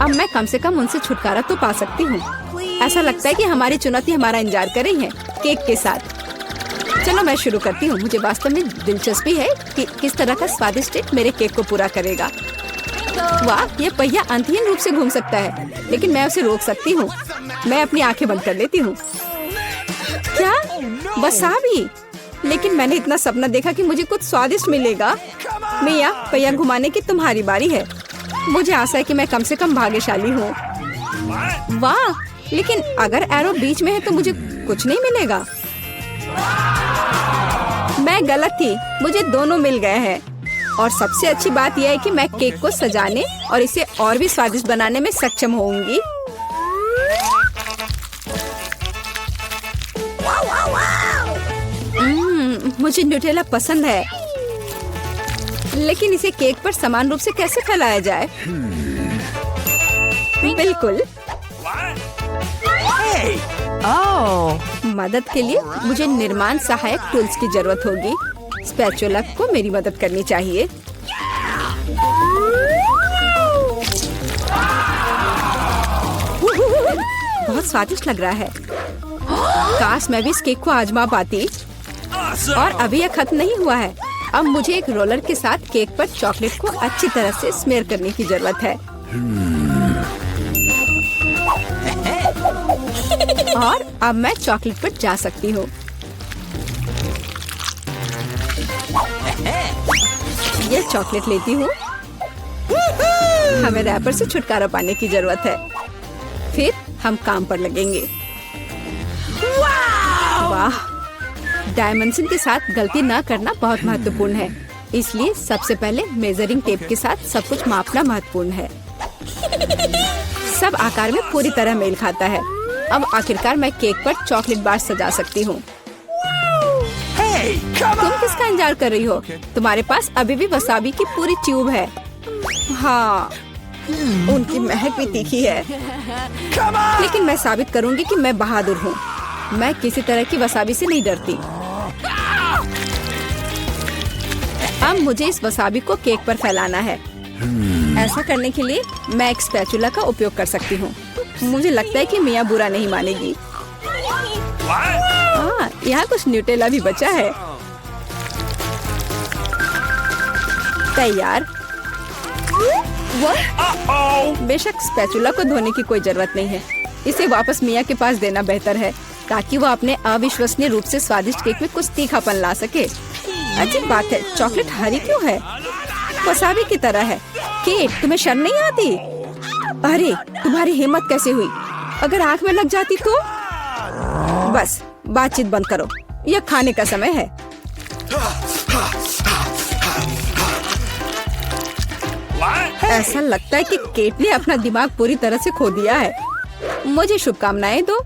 अब मैं कम से कम उनसे छुटकारा तो पा सकती हूँ। ऐसा लगता है कि हमारी चुनौती हमारा इंतजार कर रही है केक के साथ। चलो मैं शुरू करती हूँ। मुझे वास्तव में दिलचस्पी है कि किस तरह का स्वादिष्ट केक मेरे केक को पूरा करेगा। वाह, ये पहिया अंतहीन रूप से घूम सकता है, लेकिन मैं उसे रोक सकती हूँ। मैं अपनी आंखें बंद कर लेती हूँ। क्या वसाबी? लेकिन मैंने इतना सपना देखा कि मुझे कुछ स्वादिष्ट मिलेगा। मिया, पहिया घुमाने की तुम्हारी बारी है। मुझे आशा है कि मैं कम से कम भाग्यशाली हूँ। वाह, लेकिन अगर एरो बीच में है तो मुझे कुछ नहीं मिलेगा। मैं गलत थी, मुझे दोनों मिल गए हैं। और सबसे अच्छी बात यह है कि मैं केक को सजाने और इसे और भी स्वादिष्ट बनाने में सक्षम होंगी। मुझे न्यूटेला पसंद है, लेकिन इसे केक पर समान रूप से कैसे फैलाया जाए? बिल्कुल। मदद के लिए मुझे निर्माण सहायक टूल्स की जरूरत होगी। स्पैचुला को मेरी मदद करनी चाहिए। बहुत स्वादिष्ट लग रहा है। काश मैं भी इस केक को आजमा पाती। और अभी यह खत्म नहीं हुआ है। अब मुझे एक रोलर के साथ केक पर चॉकलेट को अच्छी तरह से स्मेयर करने की जरूरत है। और अब मैं चॉकलेट पर जा सकती हूँ। ये चॉकलेट लेती हूँ। हमें रैपर से छुटकारा पाने की जरूरत है। फिर हम काम पर लगेंगे। वाह, डायमेंशन के साथ गलती न करना बहुत महत्वपूर्ण है। इसलिए सबसे पहले मेजरिंग टेप के साथ सब कुछ मापना महत्वपूर्ण है। सब आकार में पूरी तरह मेल खाता है। अब आखिरकार मैं केक पर चॉकलेट बार सजा सकती हूँ। तुम किसका इंतजार कर रही हो? तुम्हारे पास अभी भी वसाबी की पूरी ट्यूब है। हाँ, उनकी महक भी तीखी है। लेकिन मैं साबित करूंगी कि मैं बहादुर हूँ। मैं किसी तरह की वसाबी से नहीं डरती। अब मुझे इस वसाबी को केक पर फैलाना है। ऐसा करने के लिए मैं एक स्पैचुला का उपयोग कर सकती हूँ। मुझे लगता है कि मिया बुरा नहीं मानेगी। यहाँ कुछ न्यूटेला भी बचा है। तैयार। बेशक स्पैचुला को धोने की कोई जरूरत नहीं है। इसे वापस मिया के पास देना बेहतर है, ताकि वो अपने अविश्वसनीय रूप से स्वादिष्ट केक में कुछ तीखापन ला सके। अजीब बात है, चॉकलेट हरी क्यों है? वसाबी की तरह है। केट, तुम्हें शर्म नहीं आती? अरे, तुम्हारी हिम्मत कैसे हुई? अगर आँख में लग जाती तो? बस बातचीत बंद करो, यह खाने का समय है। ऐसा लगता है कि केट ने अपना दिमाग पूरी तरह से खो दिया है। मुझे शुभकामनाएं दो।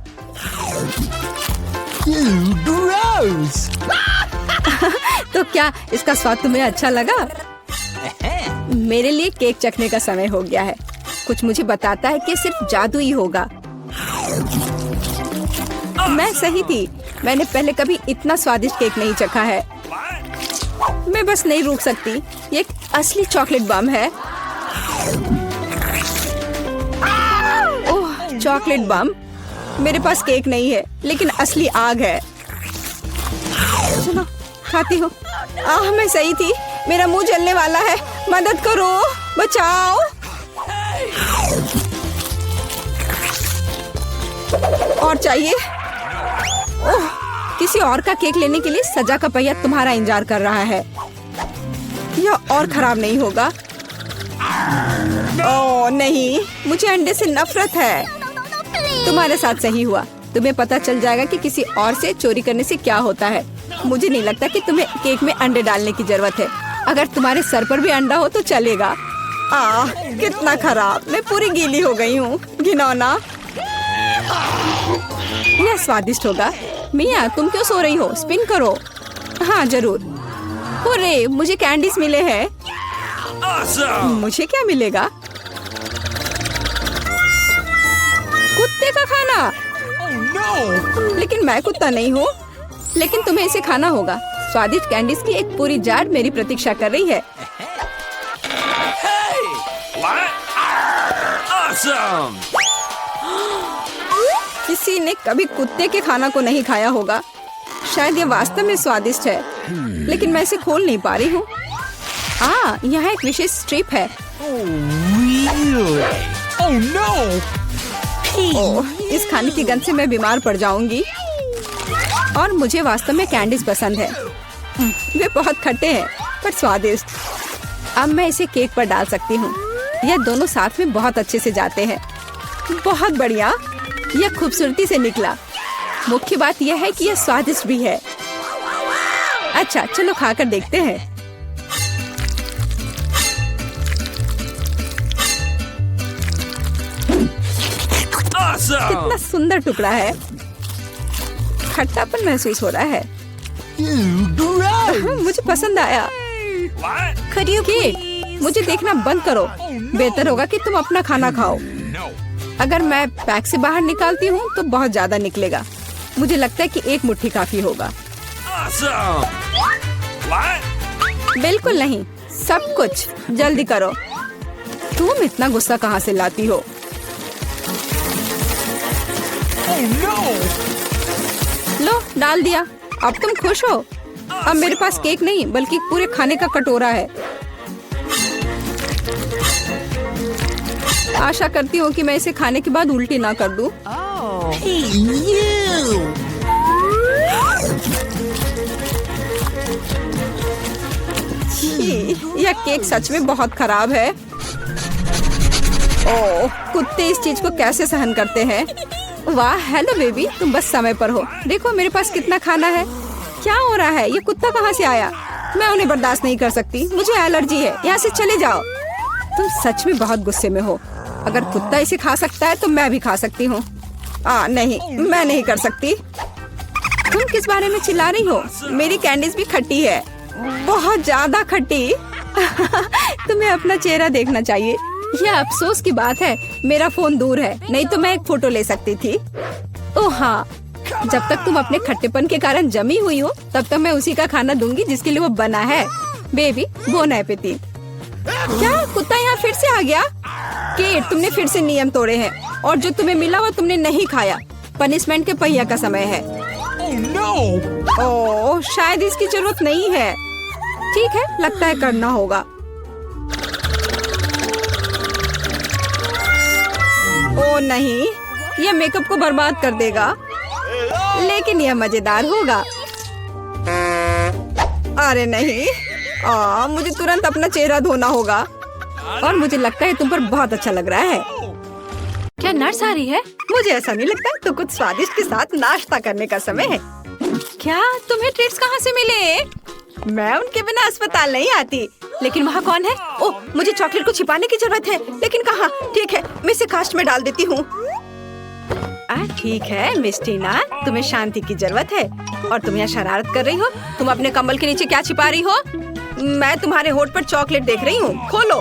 तो क्या इसका स्वाद तुम्हें अच्छा लगा? मेरे लिए केक चखने का समय हो गया है। कुछ मुझे बताता है कि सिर्फ जादू ही होगा। मैं सही थी। मैंने पहले कभी इतना स्वादिष्ट केक नहीं चखा है। मैं बस नहीं रुक सकती। ये एक असली चॉकलेट बम है। ओह, चॉकलेट बम। मेरे पास केक नहीं है, लेकिन असली आग है। चलो खाती हूँ। मैं सही थी। मेरा मुंह जलने वाला है। मदद करो, बचाओ। और चाहिए? ओह, किसी और का केक लेने के लिए सजा का पहिया तुम्हारा इंतजार कर रहा है। यह और खराब नहीं होगा। ओह नहीं, मुझे अंडे से नफरत है। तुम्हारे साथ सही हुआ। तुम्हें पता चल जाएगा कि किसी और से चोरी करने से क्या होता है। मुझे नहीं लगता कि तुम्हें केक में अंडे डालने की जरूरत है। अगर तुम्हारे सर पर भी अंडा हो तो चलेगा। कितना खराब। मैं पूरी गीली हो गई हूँ। घिनौना। यह स्वादिष्ट होगा। मिया, तुम क्यों सो रही हो? स्पिन करो। हाँ जरूर। अरे, मुझे कैंडीज मिले हैं। मुझे क्या मिलेगा? कुत्ते का खाना। लेकिन मैं कुत्ता नहीं हूँ। लेकिन तुम्हें इसे खाना होगा। स्वादिष्ट कैंडीज की एक पूरी जार मेरी प्रतीक्षा कर रही है। Awesome! किसी ने कभी कुत्ते के खाना को नहीं खाया होगा। शायद ये वास्तव में स्वादिष्ट है, लेकिन मैं इसे खोल नहीं पा रही हूँ। यहाँ एक विशेष स्ट्रिप है। Really? Oh no! ओह, इस खाने की गंध से मैं बीमार पड़ जाऊंगी। और मुझे वास्तव में कैंडीज पसंद है। वे बहुत खट्टे हैं पर स्वादिष्ट। अब मैं इसे केक पर डाल सकती हूँ। यह दोनों साथ में बहुत अच्छे से जाते हैं। बहुत बढ़िया, यह खूबसूरती से निकला। मुख्य बात यह है कि यह स्वादिष्ट भी है। अच्छा, चलो खाकर देखते हैं। Awesome! कितना सुंदर टुकड़ा है। खट्टापन महसूस हो रहा है। मुझे पसंद आया। What? केक, मुझे देखना बंद करो। बेहतर होगा कि तुम अपना खाना खाओ। No. अगर मैं पैक से बाहर निकालती हूँ तो बहुत ज्यादा निकलेगा। मुझे लगता है कि एक मुट्ठी काफी होगा। Awesome! What? बिल्कुल नहीं, सब कुछ जल्दी करो। तुम इतना गुस्सा कहाँ से लाती हो? Oh no! लो, डाल दिया। अब तुम खुश हो? अब मेरे पास केक नहीं बल्कि पूरे खाने का कटोरा है। आशा करती हूँ कि मैं इसे खाने के बाद उल्टी ना कर दूं। Hey, you! छी, यह केक सच में बहुत खराब है। ओह, कुत्ते इस चीज को कैसे सहन करते हैं? वाह, हेलो बेबी, तुम बस समय पर हो। देखो मेरे पास कितना खाना है। क्या हो रहा है? ये कुत्ता कहाँ से आया? मैं उन्हें बर्दाश्त नहीं कर सकती। मुझे एलर्जी है। यहाँ से चले जाओ। तुम सच में बहुत गुस्से में हो। अगर कुत्ता इसे खा सकता है तो मैं भी खा सकती हूँ। नहीं, मैं नहीं कर सकती। तुम किस बारे में चिल्ला रही हो? मेरी कैंडीज भी खट्टी है, बहुत ज्यादा खट्टी। तुम्हें अपना चेहरा देखना चाहिए। यह अफसोस की बात है, मेरा फोन दूर है, नहीं तो मैं एक फोटो ले सकती थी। ओह हाँ, जब तक तुम अपने खट्टेपन के कारण जमी हुई हो तब तक मैं उसी का खाना दूंगी जिसके लिए वो बना है। Baby, bone appétit. क्या कुत्ता यहाँ फिर से आ गया? केट, तुमने फिर से नियम तोड़े हैं और जो तुम्हें मिला वो तुमने नहीं खाया। पनिशमेंट के पहिया का समय है। Oh no! ओह, शायद इसकी जरूरत नहीं है। ठीक है, लगता है करना होगा। ओह नहीं, यह मेकअप को बर्बाद कर देगा, लेकिन यह मजेदार होगा। अरे नहीं, मुझे तुरंत अपना चेहरा धोना होगा। और मुझे लगता है तुम पर बहुत अच्छा लग रहा है। क्या नर्स आ रही है? मुझे ऐसा नहीं लगता। तो कुछ स्वादिष्ट के साथ नाश्ता करने का समय है। क्या तुम्हें ट्रीट्स कहाँ से मिले? मैं उनके बिना अस्पताल नहीं आती। लेकिन वहाँ कौन है? ओह, मुझे चॉकलेट को छिपाने की जरूरत है, लेकिन कहाँ? ठीक है, मैं इसे कास्ट में डाल देती हूँ। ठीक है मिस टीना, तुम्हें शांति की जरूरत है और तुम यहाँ शरारत कर रही हो। तुम अपने कंबल के नीचे क्या छिपा रही हो? मैं तुम्हारे होठ पर चॉकलेट देख रही हूँ। खोलो।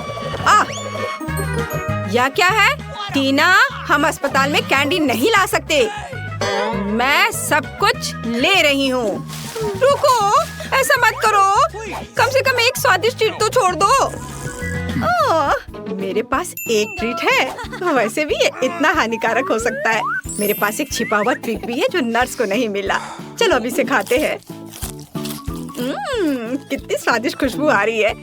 यह क्या है? टीना, हम अस्पताल में कैंडी नहीं ला सकते। मैं सब कुछ ले रही हूँ। रुको, ऐसा मत करो। कम से कम एक स्वादिष्ट ट्रीट तो छोड़ दो। मेरे पास एक ट्रीट है। वैसे भी ये इतना हानिकारक हो सकता है। मेरे पास एक छिपा हुआ ट्रीट भी है जो नर्स को नहीं मिला। चलो अभी इसे खाते हैं। कितनी स्वादिष्ट खुशबू आ रही है।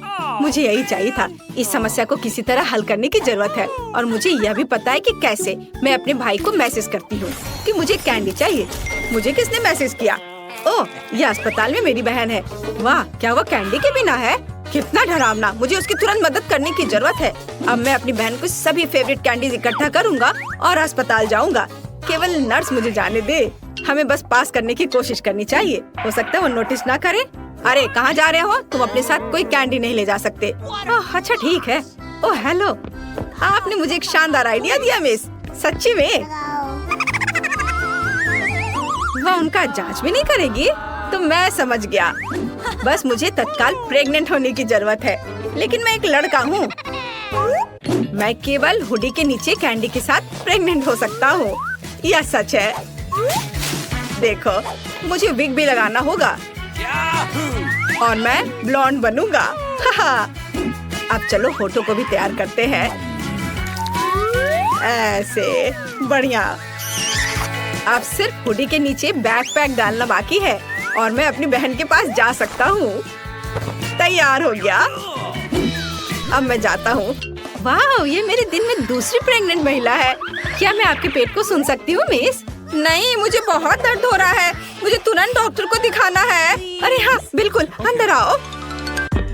मुझे यही चाहिए था। इस समस्या को किसी तरह हल करने की जरूरत है और मुझे यह भी पता है कि कैसे। मैं अपने भाई को मैसेज करती हूँ कि मुझे कैंडी चाहिए। मुझे किसने मैसेज किया? ओह, यह अस्पताल में मेरी बहन है। वाह, क्या वो कैंडी के बिना है? कितना डरावना। मुझे उसकी तुरंत मदद करने की जरूरत है। अब मैं अपनी बहन को सभी फेवरेट कैंडीज इकट्ठा करूँगा और अस्पताल जाऊँगा। केवल नर्स मुझे जाने दे। हमें बस पास करने की कोशिश करनी चाहिए। हो सकता है वो नोटिस ना करे। अरे कहाँ जा रहे हो? तुम अपने साथ कोई कैंडी नहीं ले जा सकते। अच्छा ठीक है। ओह हेलो, आपने मुझे एक शानदार आइडिया दिया मिस। सच्ची में? वह उनका जांच भी नहीं करेगी? तो मैं समझ गया। बस मुझे तत्काल प्रेग्नेंट होने की जरूरत है। लेकिन मैं एक लड़का हूँ। मैं केवल हुडी के नीचे कैंडी के साथ प्रेग्नेंट हो सकता हूँ। यह सच है। देखो, मुझे विग भी लगाना होगा और मैं ब्लॉन्ड बनूंगा। अब चलो होठों को भी तैयार करते हैं। ऐसे बढ़िया। अब सिर्फ हुडी के नीचे बैकपैक डालना बाकी है और मैं अपनी बहन के पास जा सकता हूँ। तैयार हो गया। अब मैं जाता हूँ। वाह, ये मेरे दिन में दूसरी प्रेग्नेंट महिला है। क्या मैं आपके पेट को सुन सकती हूँ मिस? नहीं, मुझे बहुत दर्द हो रहा है। मुझे तुरंत डॉक्टर को दिखाना है। अरे हाँ, बिल्कुल, अंदर आओ।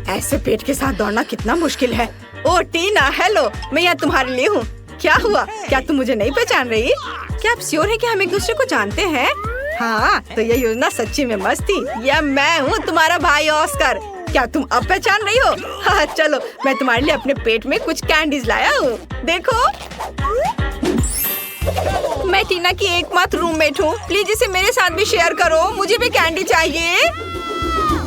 ऐसे पेट के साथ दौड़ना कितना मुश्किल है। ओ टीना, हेलो, मैं यहाँ तुम्हारे लिए हूँ। क्या हुआ? क्या तुम मुझे नहीं पहचान रही? क्या आप श्योर है कि हम एक दूसरे को जानते हैं? हाँ, तो ये योजना सच्ची में मस्त थी। यह मैं हूँ, तुम्हारा भाई ऑस्कर। क्या तुम अब पहचान रही हो? हाँ, चलो, मैं तुम्हारे लिए अपने पेट में कुछ कैंडीज लाया हूँ। देखो, मैं टीना की एकमात्र रूममेट हूँ। प्लीज इसे मेरे साथ भी शेयर करो। मुझे भी कैंडी चाहिए।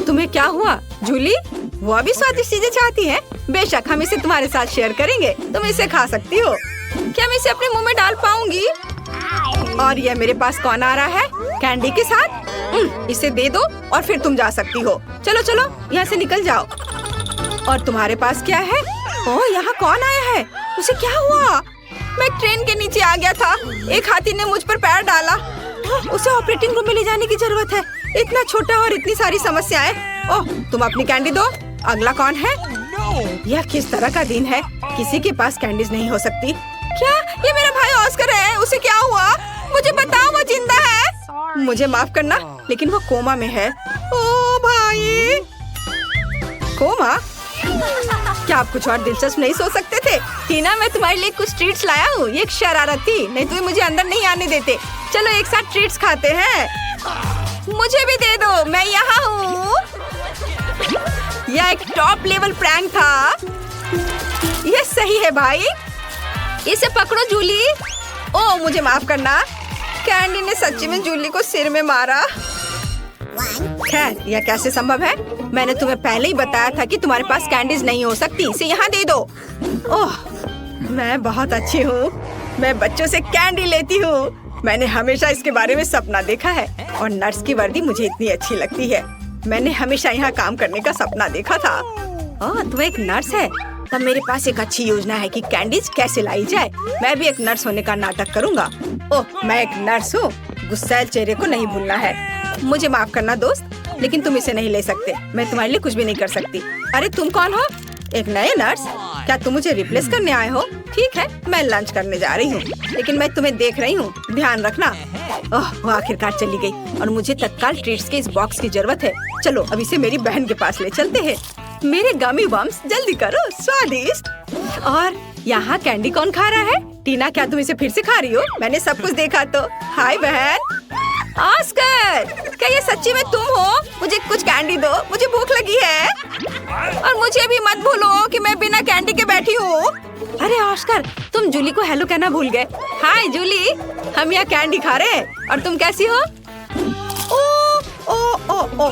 तुम्हें क्या हुआ जूली? वो भी स्वादिष्ट चीजें चाहती है। बेशक, हम इसे तुम्हारे साथ शेयर करेंगे। तुम इसे खा सकती हो। क्या मैं इसे अपने मुंह में डाल पाऊंगी? और ये मेरे पास कौन आ रहा है कैंडी के साथ? इसे दे दो और फिर तुम जा सकती हो। चलो चलो, यहाँ से निकल जाओ। और तुम्हारे पास क्या है? ओह, यहाँ कौन आया है? उसे क्या हुआ? मैं ट्रेन के नीचे आ गया था। एक हाथी ने मुझ पर पैर डाला। उसे ऑपरेटिंग रूम में ले जाने की जरूरत है। इतना छोटा और इतनी सारी समस्याएं। ओह, तुम अपनी कैंडी दो। अगला कौन है? यह किस तरह का दिन है? किसी के पास कैंडीज नहीं हो सकती। क्या ये मेरा भाई ऑस्कर है? उसे क्या हुआ? मुझे बताओ, वो जिंदा है? मुझे माफ करना, लेकिन वो कोमा में है। ओ भाई, कोमा? क्या आप कुछ और दिलचस्प नहीं सोच सकते थे? टीना, मैं तुम्हारे लिए कुछ ट्रीट्स लाया हूँ। ये एक शरारत थी, नहीं तो मुझे अंदर नहीं आने देते। चलो एक साथ ट्रीट्स खाते हैं। मुझे भी दे दो, मैं यहाँ हूँ। यह एक टॉप लेवल प्रैंक था। यह सही है भाई। इसे पकड़ो जूली। ओह, मुझे माफ करना। कैंडी ने सच्ची में जूली को सिर में मारा। खैर, यह कैसे संभव है? मैंने तुम्हें पहले ही बताया था कि तुम्हारे पास कैंडीज नहीं हो सकती। इसे यहाँ दे दो। ओह, मैं बहुत अच्छी हूँ। मैं बच्चों से कैंडी लेती हूँ। मैंने हमेशा इसके बारे में सपना देखा है और नर्स की वर्दी मुझे इतनी अच्छी लगती है। मैंने हमेशा यहाँ काम करने का सपना देखा था। ओह, तू एक नर्स है? तब मेरे पास एक अच्छी योजना है कि कैंडीज कैसे लाई जाए। मैं भी एक नर्स होने का नाटक करूँगा। ओह, मैं एक नर्स हूँ। गुस्सैल चेहरे को नहीं भूलना है। मुझे माफ करना दोस्त, लेकिन तुम इसे नहीं ले सकते। मैं तुम्हारे लिए कुछ भी नहीं कर सकती। अरे तुम कौन हो? एक नए नर्स? क्या तुम मुझे रिप्लेस करने आए हो? ठीक है, मैं लंच करने जा रही हूँ, लेकिन मैं तुम्हें देख रही हूँ, ध्यान रखना। ओह, वो आखिरकार चली गई और मुझे तत्काल ट्रीट्स के इस बॉक्स की जरूरत है। चलो अब इसे मेरी बहन के पास ले चलते हैं। मेरे गमी बम्स, जल्दी करो, स्वादिष्ट। और यहाँ कैंडी कौन खा रहा है? टीना, क्या तुम इसे फिर से खा रही हो? मैंने सब कुछ देखा तो। हाय बहन। ऑस्कर, क्या ये सच्ची में तुम हो? मुझे कुछ कैंडी दो, मुझे भूख लगी है। और मुझे भी मत भूलो कि मैं बिना कैंडी के बैठी हूँ। अरे ऑस्कर, तुम जूली को हेलो कहना भूल गए। हाय जूली, हम यहाँ कैंडी खा रहे हैं। और तुम कैसी हो? ओ ओ ओ ओ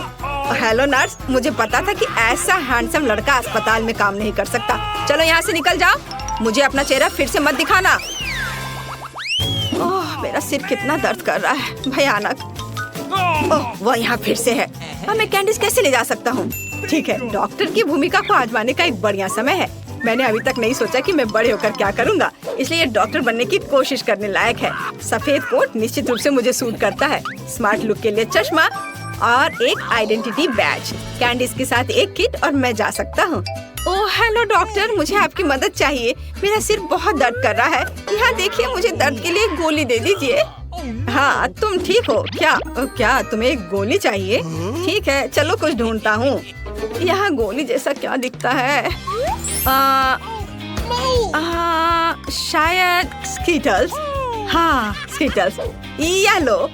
हेलो नर्स, मुझे पता था कि ऐसा हैंडसम लड़का अस्पताल में काम नहीं कर सकता। चलो यहाँ से निकल जाओ। मुझे अपना चेहरा फिर से मत दिखाना। ओह, मेरा सिर कितना दर्द कर रहा है, भयानक। ओह, वो यहाँ फिर से है। अब मैं कैंडीज कैसे ले जा सकता हूँ? ठीक है, डॉक्टर की भूमिका को आजमाने का एक बढ़िया समय है। मैंने अभी तक नहीं सोचा कि मैं बड़े होकर क्या करूँगा, इसलिए डॉक्टर बनने की कोशिश करने लायक है। सफेद कोट निश्चित रूप से मुझे सूट करता है। स्मार्ट लुक के लिए चश्मा और एक आइडेंटिटी बैज, कैंडीज के साथ एक किट और मैं जा सकता हूँ। ओह हेलो डॉक्टर, मुझे आपकी मदद चाहिए। मेरा सिर बहुत दर्द कर रहा है। यहाँ देखिए, मुझे दर्द के लिए एक गोली दे दीजिए। हाँ, तुम ठीक हो क्या? क्या तुम्हें एक गोली चाहिए? ठीक है, चलो कुछ ढूंढता हूँ। यहाँ गोली जैसा क्या दिखता है? शायद स्कीटल्स। हाँ, Skittles. Yellow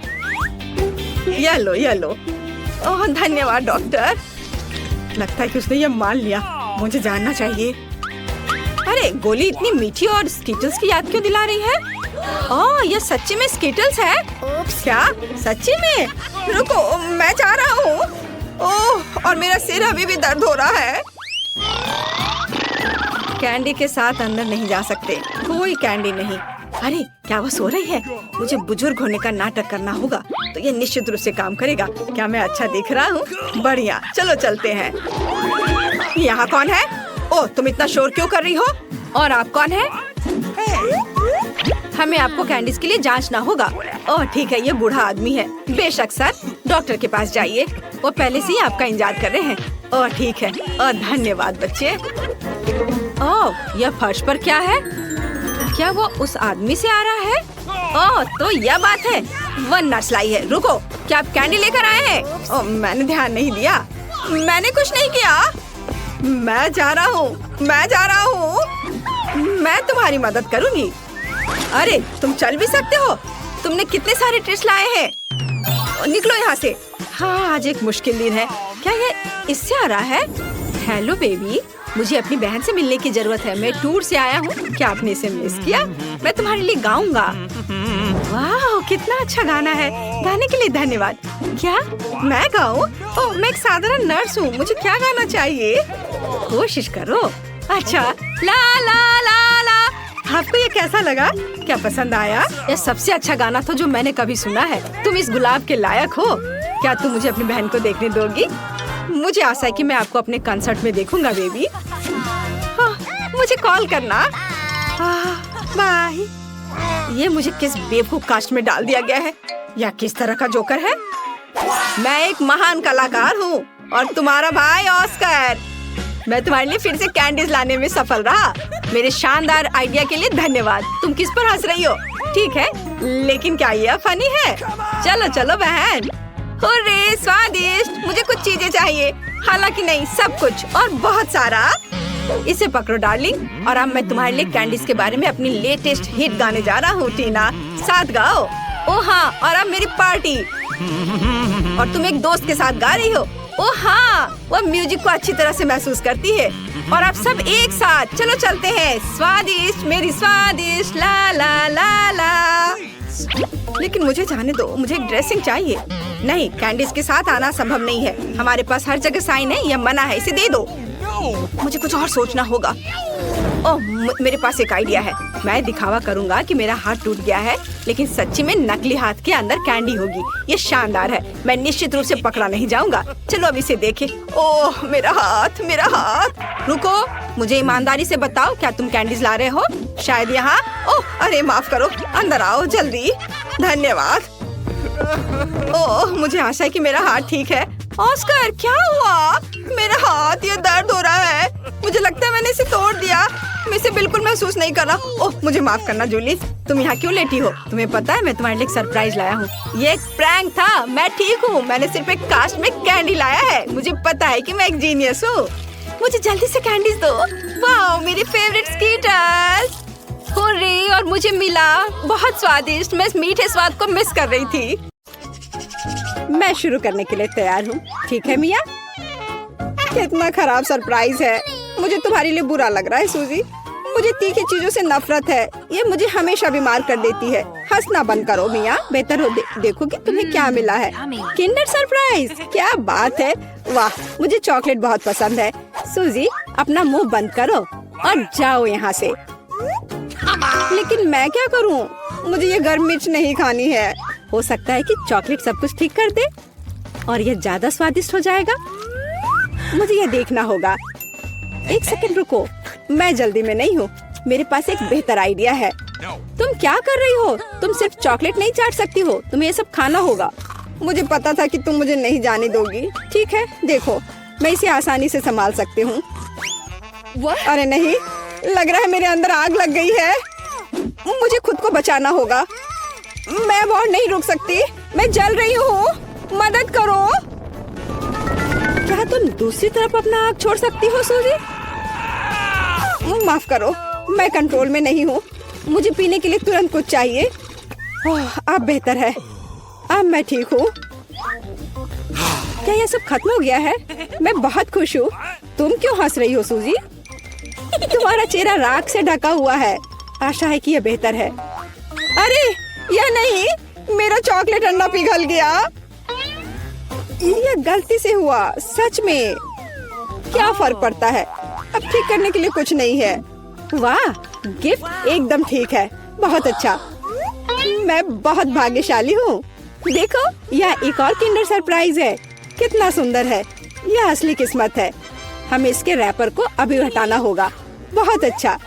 yellow yellow. Oh धन्यवाद डॉक्टर। लगता है कि उसने ये मान लिया। मुझे जानना चाहिए। अरे गोली इतनी मीठी और स्कीटल्स की याद क्यों दिला रही है? ओह, ये सच्ची में स्कीटल्स है? क्या सच्ची में? रुको, मैं जा रहा हूँ। ओह, और मेरा सिर अभी भी दर्द हो रहा है। कैंडी के साथ अंदर नहीं जा सकते, कोई कैंडी नहीं। अरे क्या वो सो रही है? मुझे बुजुर्ग होने का नाटक करना होगा, तो ये निश्चित रूप से काम करेगा। क्या मैं अच्छा दिख रहा हूँ? बढ़िया, चलो चलते हैं। यहाँ कौन है? ओह, तुम इतना शोर क्यों कर रही हो? और आप कौन है? हमें आपको कैंडीज के लिए जांचना होगा। ओह ठीक है, ये बूढ़ा आदमी है। बेशक सर, डॉक्टर के पास जाइए, वो पहले से ही आपका इंतजार कर रहे हैं। ओह ठीक है, और धन्यवाद बच्चे। ओह यह फर्श पर क्या है? क्या वो उस आदमी से आ रहा है? ओह तो यह बात है, वह नर्स लाई है। रुको, क्या आप कैंडी लेकर आए हैं? ओह मैंने ध्यान नहीं दिया, मैंने कुछ नहीं किया। मैं जा रहा हूँ, मैं तुम्हारी मदद करूँगी। अरे तुम चल भी सकते हो? तुमने कितने सारे ट्रिक्स लाए हैं? निकलो यहाँ से। हाँ आज एक मुश्किल दिन है। क्या ये इससे आ रहा है? हेलो बेबी, मुझे अपनी बहन से मिलने की जरूरत है। मैं टूर से आया हूँ। क्या आपने इसे मिस किया? मैं तुम्हारे लिए गाऊंगा। वाह कितना अच्छा गाना है, गाने के लिए धन्यवाद। क्या मैं गाऊं? ओह मैं एक साधारण नर्स हूँ, मुझे क्या गाना चाहिए? कोशिश करो। अच्छा ला ला ला ला। आपको ये कैसा लगा? क्या पसंद आया? यह सबसे अच्छा गाना था जो मैंने कभी सुना है। तुम इस गुलाब के लायक हो। क्या तुम मुझे अपनी बहन को देखने दोगी? मुझे आशा है कि मैं आपको अपने कंसर्ट में देखूंगा बेबी। मुझे कॉल करना। बाय। ये मुझे किस बेवकूफ कास्ट में डाल दिया गया है? या किस तरह का जोकर है? मैं एक महान कलाकार हूँ और तुम्हारा भाई ऑस्कर। मैं तुम्हारे लिए फिर से कैंडीज लाने में सफल रहा। मेरे शानदार आइडिया के लिए धन्यवाद। तुम किस पर हंस रही हो? ठीक है, लेकिन क्या यह फनी है? चलो चलो बहन। हुर्रे, स्वादिष्ट। मुझे कुछ चीजें चाहिए, हालांकि नहीं, सब कुछ और बहुत सारा। इसे पकड़ो डार्लिंग, और अब मैं तुम्हारे लिए कैंडीज के बारे में अपनी लेटेस्ट हिट गाने जा रहा हूँ। टीना साथ गाओ। ओ हाँ, और अब मेरी पार्टी। और तुम एक दोस्त के साथ गा रही हो। ओ हाँ, वह म्यूजिक को अच्छी तरह से महसूस करती है। और आप सब एक साथ चलो चलते हैं। स्वादिष्ट मेरी स्वादिष्ट, ला ला ला ला। लेकिन मुझे जाने दो, मुझे एक ड्रेसिंग चाहिए। नहीं, कैंडीज के साथ आना संभव नहीं है। हमारे पास हर जगह साइन है, यह मना है, इसे दे दो। मुझे कुछ और सोचना होगा। ओह मेरे पास एक आइडिया है। मैं दिखावा करूंगा कि मेरा हाथ टूट गया है, लेकिन सच्ची में नकली हाथ के अंदर कैंडी होगी। ये शानदार है, मैं निश्चित रूप से पकड़ा नहीं जाऊंगा। चलो अब इसे देखें। ओह मेरा हाथ, मेरा हाथ। रुको, मुझे ईमानदारी से बताओ, क्या तुम कैंडीज ला रहे हो? शायद यहाँ। ओह अरे माफ करो, अंदर आओ जल्दी। धन्यवाद। ओह मुझे आशा है कि मेरा हाथ ठीक है। ऑस्कर क्या हुआ? मेरा हाथ, ये दर्द हो रहा है। मुझे लगता है मैंने इसे तोड़ दिया। मैं इसे बिल्कुल महसूस नहीं कर रहा। ओह मुझे माफ करना जूली, तुम यहाँ क्यों लेटी हो? तुम्हें पता है मैं तुम्हारे लिए एक सरप्राइज लाया हूँ। ये एक प्रैंक था। मैं ठीक हूँ, मैंने सिर्फ एक कास्ट में कैंडी लाया है। मुझे पता है कि मैं एक जीनियस हूँ। मुझे जल्दी से कैंडीज दो। वाह मेरी फेवरेट स्कीटर्स। हुर्रे, और मुझे मिला। बहुत स्वादिष्ट। मैं इस मीठे स्वाद को मिस कर रही थी। मैं शुरू करने के लिए तैयार हूँ। ठीक है मिया? कितना खराब सरप्राइज है। मुझे तुम्हारे लिए बुरा लग रहा है सूजी। मुझे तीखी चीजों से नफरत है, ये मुझे हमेशा बीमार कर देती है। हंसना बंद करो मिया, बेहतर हो देखो कि तुम्हें क्या मिला है। किंडर सरप्राइज, क्या बात है। वाह मुझे चॉकलेट बहुत पसंद है। सूजी अपना मुंह बंद करो और जाओ यहाँ से। लेकिन मैं क्या करूँ? मुझे ये गर्म मिर्च नहीं खानी है। हो सकता है कि चॉकलेट सब कुछ ठीक कर दे और यह ज्यादा स्वादिष्ट हो जाएगा। मुझे यह देखना होगा। एक सेकंड रुको, मैं जल्दी में नहीं हूँ। मेरे पास एक बेहतर आइडिया है। तुम क्या कर रही हो? तुम सिर्फ चॉकलेट नहीं चाट सकती हो, तुम्हें ये सब खाना होगा। मुझे पता था कि तुम मुझे नहीं जाने दोगी। ठीक है, देखो मैं इसे आसानी से संभाल सकती हूँ। अरे नहीं, लग रहा है मेरे अंदर आग लग गई है। मुझे खुद को बचाना होगा। मैं और नहीं रुक सकती, मैं जल रही हूँ। मदद करो। क्या तुम दूसरी तरफ अपना आग छोड़ सकती हो सूजी? माफ करो, मैं कंट्रोल में नहीं हूँ। मुझे पीने के लिए तुरंत कुछ चाहिए। अब बेहतर है, अब मैं ठीक हूँ। क्या यह सब खत्म हो गया है? मैं बहुत खुश हूँ। तुम क्यों हंस रही हो सूजी? तुम्हारा चेहरा राख से ढका हुआ है। आशा है कि यह बेहतर है। अरे यह नहीं, मेरा चॉकलेट अंडा पिघल गया। यह गलती से हुआ, सच में। क्या फर्क पड़ता है, अब ठीक करने के लिए कुछ नहीं है। वाह गिफ्ट एकदम ठीक है, बहुत अच्छा। मैं बहुत भाग्यशाली हूँ। देखो यह एक और किंडर सरप्राइज है। कितना सुंदर है। यह असली किस्मत है। हमें इसके रैपर को अभी हटाना होगा। बहुत अच्छा।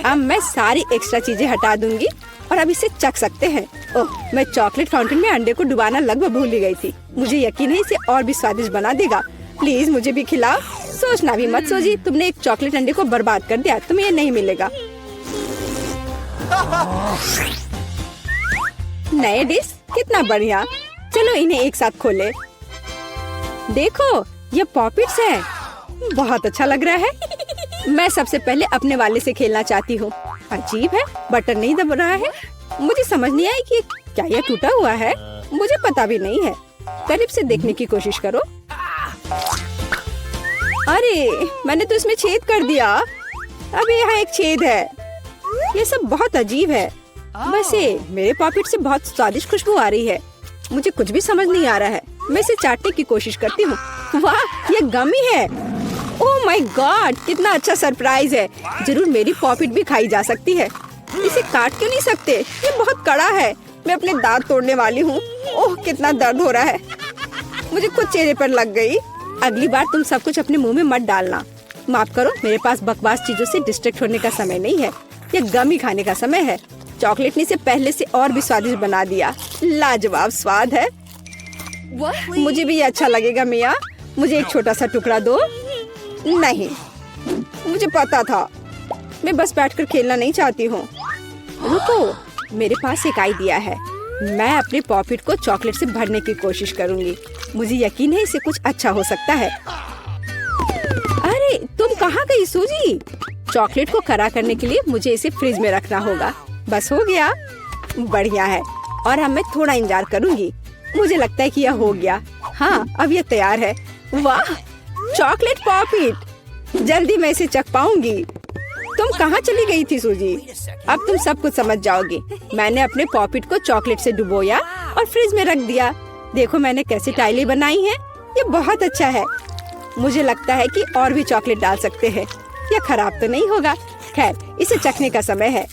अब मैं सारी एक्स्ट्रा चीजें हटा दूंगी और अब इसे चख सकते हैं। ओह, मैं चॉकलेट फाउंटेन में अंडे को डुबाना लगभग भूल ही गई थी। मुझे यकीन है इसे और भी स्वादिष्ट बना देगा। प्लीज मुझे भी खिलाओ। सोचना भी मत सोची, तुमने एक चॉकलेट अंडे को बर्बाद कर दिया, तुम्हें ये नहीं मिलेगा। नए डिश कितना बढ़िया। चलो इन्हें एक साथ खोले। देखो ये पॉपिट्स है, बहुत अच्छा लग रहा है। मैं सबसे पहले अपने वाले से खेलना चाहती हूँ। अजीब है, बटन नहीं दब रहा है। मुझे समझ नहीं आई कि क्या यह टूटा हुआ है। मुझे पता भी नहीं है। करीब से देखने की कोशिश करो। अरे मैंने तो इसमें छेद कर दिया। अब यहाँ एक छेद है। ये सब बहुत अजीब है। वैसे मेरे पॉपिट से बहुत स्वादिष्ट खुशबू आ रही है। मुझे कुछ भी समझ नहीं आ रहा है। मैं इसे चाटने की कोशिश करती हूँ। वाह, ये गमी है। ओह माय गॉड, कितना अच्छा सरप्राइज है। जरूर मेरी पॉपिट भी खाई जा सकती है। इसे काट क्यों नहीं सकते? ये बहुत कड़ा है। मैं अपने दांत तोड़ने वाली हूँ। ओह कितना दर्द हो रहा है। मुझे खुद चेहरे पर लग गई। अगली बार तुम सब कुछ अपने मुंह में मत डालना। माफ करो, मेरे पास बकवास चीजों से डिस्ट्रैक्ट होने का समय नहीं है। ये गमी खाने का समय है। चॉकलेट ने इसे पहले से और भी स्वादिष्ट बना दिया। लाजवाब स्वाद है। मुझे भी ये अच्छा लगेगा मिया। मुझे एक छोटा सा टुकड़ा दो। नहीं, मुझे पता था। मैं बस बैठकर खेलना नहीं चाहती हूँ। रुको, मेरे पास एक आइडिया है। मैं अपने पॉपिट को चॉकलेट से भरने की कोशिश करूँगी। मुझे यकीन है इसे कुछ अच्छा हो सकता है। अरे तुम कहाँ गई सूजी? चॉकलेट को कड़ा करने के लिए मुझे इसे फ्रिज में रखना होगा। बस हो गया। बढ़िया है। और अब मैं थोड़ा इंतजार करूँगी। मुझे लगता है कि यह हो गया। हाँ, अब यह तैयार है। वाह, चॉकलेट पॉपिट। जल्दी मैं इसे चख पाऊंगी। तुम कहाँ चली गई थी सूजी? अब तुम सब कुछ समझ जाओगी। मैंने अपने पॉपिट को चॉकलेट से डुबोया और फ्रिज में रख दिया। देखो मैंने कैसे टाइलें बनाई हैं। ये बहुत अच्छा है। मुझे लगता है कि और भी चॉकलेट डाल सकते हैं। यह खराब तो नहीं होगा। खैर, इसे चखने का समय है।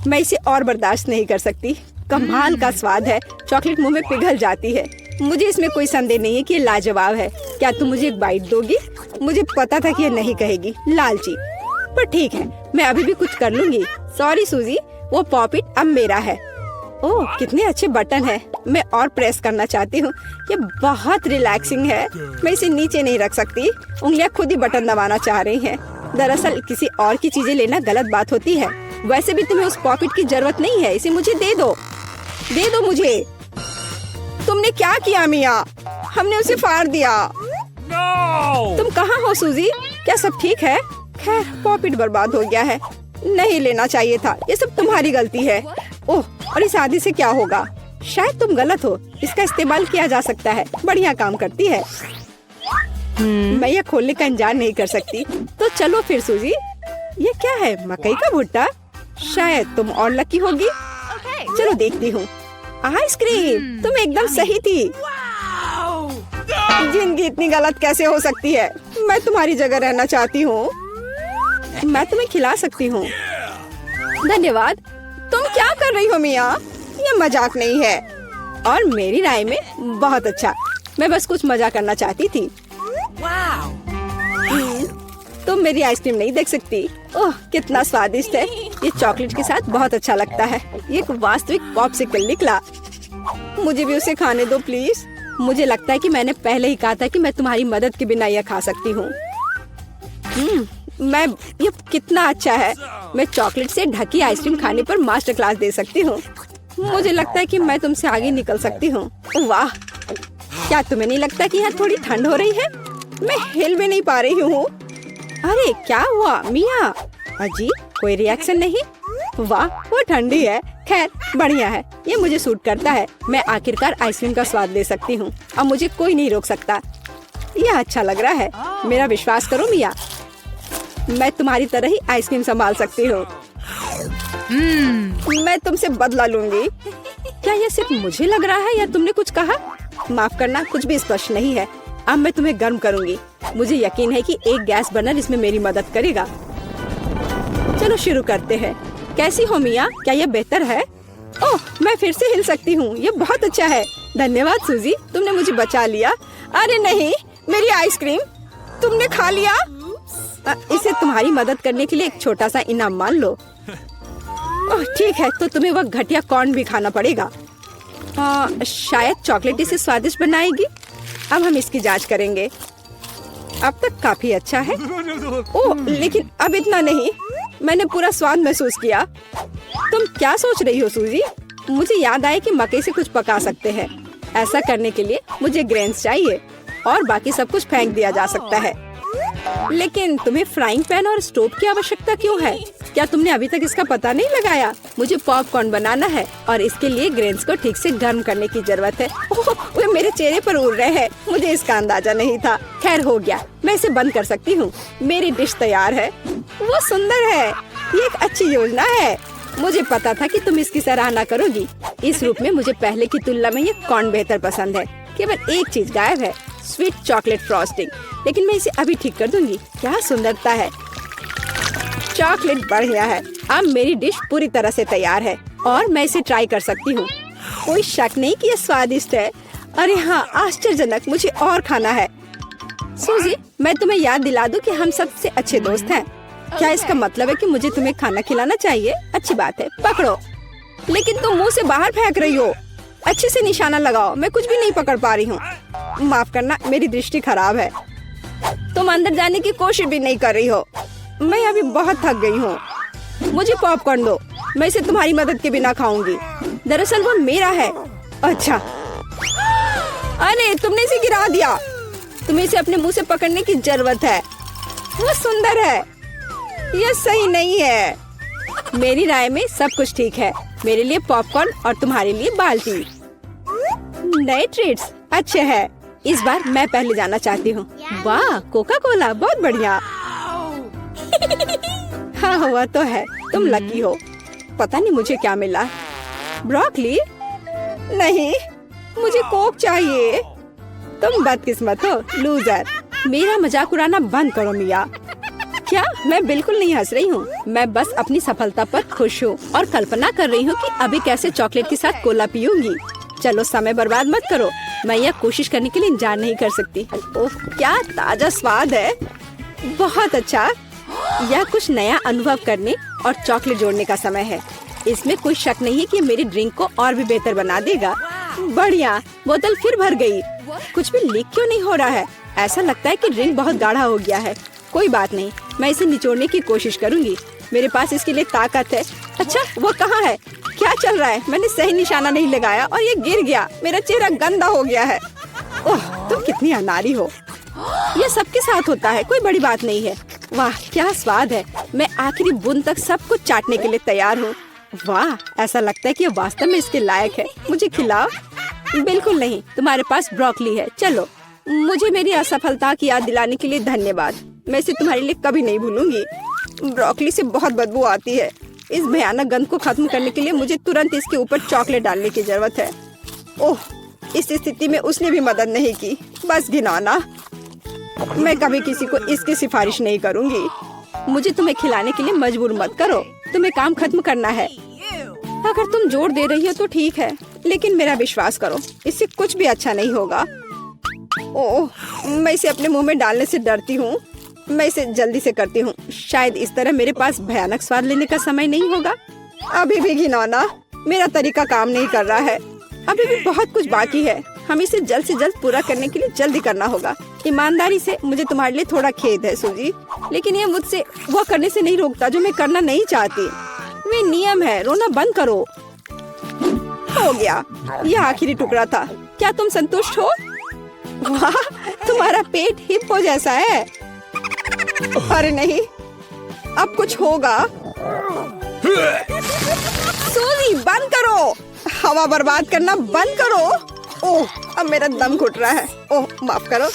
मैं इसे और बर्दाश्त नहीं कर सकती। कमाल का स्वाद है। चॉकलेट मुंह में पिघल जाती है। मुझे इसमें कोई संदेह नहीं है कि ये लाजवाब है। क्या तुम मुझे एक बाइट दोगी? मुझे पता था कि ये नहीं कहेगी, लालची। पर ठीक है, मैं अभी भी कुछ कर लूंगी। सॉरी सूजी, वो पॉपिट अब मेरा है। ओह कितने अच्छे बटन है। मैं और प्रेस करना चाहती हूँ। ये बहुत रिलैक्सिंग है। मैं इसे नीचे नहीं रख सकती। उंगलियाँ खुद ही बटन दबाना चाह रही हैं। दरअसल किसी और की चीजें लेना गलत बात होती है। वैसे भी तुम्हें उस पॉकेट की जरूरत नहीं है। इसे मुझे दे दो। दे दो मुझे। तुमने क्या किया मिया? हमने उसे फाड़ दिया। No! तुम कहाँ हो सूजी? क्या सब ठीक है? खैर, पॉकेट बर्बाद हो गया है। नहीं लेना चाहिए था। ये सब तुम्हारी गलती है। ओह, और इस आदि से क्या होगा? शायद तुम गलत हो। इसका इस्तेमाल किया जा सकता है। बढ़िया काम करती है। मैं यह खोलने का इंतजार नहीं कर सकती। तो चलो फिर सूजी। ये क्या है? मकई का भुट्टा? शायद तुम और लकी होगी। चलो देखती हूँ। आइसक्रीम, तुम एकदम सही थी। जिंदगी इतनी गलत कैसे हो सकती है? मैं तुम्हारी जगह रहना चाहती हूँ। मैं तुम्हें खिला सकती हूँ। धन्यवाद। तुम क्या कर रही हो मिया? ये मजाक नहीं है। और मेरी राय में बहुत अच्छा। मैं बस कुछ मजा करना चाहती थी। तुम मेरी आइसक्रीम नहीं देख सकती। ओह कितना स्वादिष्ट है। ये चॉकलेट के साथ बहुत अच्छा लगता है। ये एक वास्तविक पॉप्सिकल निकला। मुझे भी उसे खाने दो प्लीज। मुझे लगता है कि मैंने पहले ही कहा था कि मैं तुम्हारी मदद के बिना यह खा सकती हूँ। ये कितना अच्छा है। मैं चॉकलेट से ढकी आइसक्रीम खाने पर मास्टर क्लास दे सकती हूँ। मुझे लगता है कि मैं तुमसे आगे निकल सकती हूँ। वाह, क्या तुम्हें नहीं लगता कि यहाँ थोड़ी ठंड हो रही है? मैं हिल भी नहीं पा रही हूँ। अरे क्या हुआ मिया? अजी कोई रिएक्शन नहीं? वाह, वो ठंडी है। खैर बढ़िया है। ये मुझे सूट करता है। मैं आखिरकार आइसक्रीम का स्वाद ले सकती हूँ। अब मुझे कोई नहीं रोक सकता। यह अच्छा लग रहा है। मेरा विश्वास करो मिया, मैं तुम्हारी तरह ही आइसक्रीम संभाल सकती हूँ। मैं तुमसे बदला लूंगी। क्या यह सिर्फ मुझे लग रहा है या तुमने कुछ कहा? माफ करना, कुछ भी स्पष्ट नहीं है। अब मैं तुम्हें गर्म करूंगी। मुझे यकीन है कि एक गैस बर्नर इसमें मेरी मदद करेगा। चलो शुरू करते हैं। कैसी हो मिया? क्या यह बेहतर है? ओह, मैं फिर से हिल सकती हूँ। ये बहुत अच्छा है। धन्यवाद सूजी, तुमने मुझे बचा लिया। अरे नहीं, मेरी आइसक्रीम तुमने खा लिया। इसे तुम्हारी मदद करने के लिए एक छोटा सा इनाम मान लो। ठीक है, तो तुम्हें वह घटिया कॉर्न भी खाना पड़ेगा। शायद चॉकलेट इसे स्वादिष्ट बनाएगी। अब हम इसकी जांच करेंगे। अब तक काफी अच्छा है। ओह, लेकिन अब इतना नहीं। मैंने पूरा स्वाद महसूस किया। तुम क्या सोच रही हो सूजी? मुझे याद आया कि मकई से कुछ पका सकते हैं। ऐसा करने के लिए मुझे ग्रेन्स चाहिए और बाकी सब कुछ फेंक दिया जा सकता है। लेकिन तुम्हें फ्राइंग पैन और स्टोव की आवश्यकता क्यों है? क्या तुमने अभी तक इसका पता नहीं लगाया? मुझे पॉपकॉर्न बनाना है और इसके लिए ग्रेन्स को ठीक से गर्म करने की जरूरत है। ओह, वे मेरे चेहरे पर उड़ रहे हैं। मुझे इसका अंदाजा नहीं था। खैर, हो गया, मैं इसे बंद कर सकती हूँ। मेरी डिश तैयार है। वो सुंदर है। ये एक अच्छी योजना है। मुझे पता था कि तुम इसकी सराहना करोगी। इस रूप में मुझे पहले की तुलना में ये कॉर्न बेहतर पसंद है। केवल एक चीज गायब है, स्वीट चॉकलेट फ्रॉस्टिंग। लेकिन मैं इसे अभी ठीक कर दूंगी। क्या सुंदरता है। चॉकलेट बढ़िया है। अब मेरी डिश पूरी तरह से तैयार है और मैं इसे ट्राई कर सकती हूँ। कोई शक नहीं कि ये स्वादिष्ट है। अरे हाँ, आश्चर्यजनक। मुझे और खाना है। सूजी, मैं तुम्हें याद दिला दूं कि हम सबसे अच्छे दोस्त हैं। क्या इसका मतलब है कि मुझे तुम्हें खाना खिलाना चाहिए? अच्छी बात है, पकड़ो। लेकिन तुम मुंह से बाहर फेंक रही हो। अच्छे से निशाना लगाओ। मैं कुछ भी नहीं पकड़ पा रही हूँ। माफ करना, मेरी दृष्टि खराब है। तुम अंदर जाने की कोशिश भी नहीं कर रही हो। मैं अभी बहुत थक गई हूँ। मुझे पॉपकॉर्न दो। मैं इसे तुम्हारी मदद के बिना खाऊंगी। दरअसल वो मेरा है। अच्छा, अरे तुमने इसे गिरा दिया। तुम्हें इसे अपने मुंह से पकड़ने की जरूरत है। वो सुंदर है। यह सही नहीं है। मेरी राय में सब कुछ ठीक है। मेरे लिए पॉपकॉर्न और तुम्हारे लिए बाल्टी। नए ट्रीट्स अच्छे हैं। इस बार मैं पहले जाना चाहती हूँ। वाह, कोका कोला, बहुत बढ़िया। हाँ, हुआ तो है। तुम लकी हो। पता नहीं मुझे क्या मिला। ब्रोकली? नहीं, मुझे कोक चाहिए। तुम बदकिस्मत हो, लूजर। मेरा मजाक उड़ाना बंद करो मिया। क्या? मैं बिल्कुल नहीं हंस रही हूँ। मैं बस अपनी सफलता पर खुश हूँ और कल्पना कर रही हूँ कि अभी कैसे चॉकलेट के साथ कोला पीऊंगी। चलो, समय बर्बाद मत करो। मैं यह कोशिश करने के लिए इंतजार नहीं कर सकती। ओह, क्या ताजा स्वाद है। बहुत अच्छा। यह कुछ नया अनुभव करने और चॉकलेट जोड़ने का समय है। इसमें कोई शक नहीं है कि मेरी ड्रिंक को और भी बेहतर बना देगा। बढ़िया। बोतल फिर भर गई। कुछ भी लीक क्यों नहीं हो रहा है? ऐसा लगता है कि ड्रिंक बहुत गाढ़ा हो गया है। कोई बात नहीं, मैं इसे निचोड़ने की कोशिश करूंगी। मेरे पास इसके लिए ताकत है। अच्छा, वो कहाँ है? क्या चल रहा है? मैंने सही निशाना नहीं लगाया और ये गिर गया। मेरा चेहरा गंदा हो गया है। ओह, तुम कितनी अनाड़ी हो। ये सबके साथ होता है, कोई बड़ी बात नहीं है। वाह, क्या स्वाद है। मैं आखिरी बूंद तक सब कुछ चाटने के लिए तैयार हूँ। वाह, ऐसा लगता है कि ये वास्तव में इसके लायक है। मुझे खिलाओ। बिल्कुल नहीं, तुम्हारे पास ब्रोकली है। चलो। मुझे मेरी असफलता की याद दिलाने के लिए धन्यवाद। मैं इसे तुम्हारे लिए कभी नहीं भूलूंगी। ब्रोकली से बहुत बदबू आती है। इस भयानक गंध को खत्म करने के लिए मुझे तुरंत इसके ऊपर चॉकलेट डालने की जरूरत है। ओह, इस स्थिति में उसने भी मदद नहीं की। बस घिनौना। मैं कभी किसी को इसकी सिफारिश नहीं करूंगी। मुझे तुम्हें खिलाने के लिए मजबूर मत करो। तुम्हें काम खत्म करना है। अगर तुम जोर दे रही हो तो ठीक है, लेकिन मेरा विश्वास करो, इससे कुछ भी अच्छा नहीं होगा। ओह, मैं इसे अपने मुंह में डालने से डरती हूँ। मैं इसे जल्दी से करती हूँ। शायद इस तरह मेरे पास भयानक स्वाद लेने का समय नहीं होगा। अभी भी घिनौना। मेरा तरीका काम नहीं कर रहा है। अभी भी बहुत कुछ बाकी है। हमें इसे जल्द से जल्द पूरा करने के लिए जल्दी करना होगा। ईमानदारी से मुझे तुम्हारे लिए थोड़ा खेद है सूजी, लेकिन ये मुझसे वो करने से नहीं रोकता जो मैं करना नहीं चाहती। वे नियम है। रोना बंद करो। हो गया। यह आखिरी टुकड़ा था। क्या तुम संतुष्ट हो? वाह, तुम्हारा पेट हिप्पो जैसा है। अरे नहीं, अब कुछ होगा। सूजी, बंद करो। हवा बर्बाद करना बंद करो। ओह, अब मेरा दम घुट रहा है। ओह, माफ करो।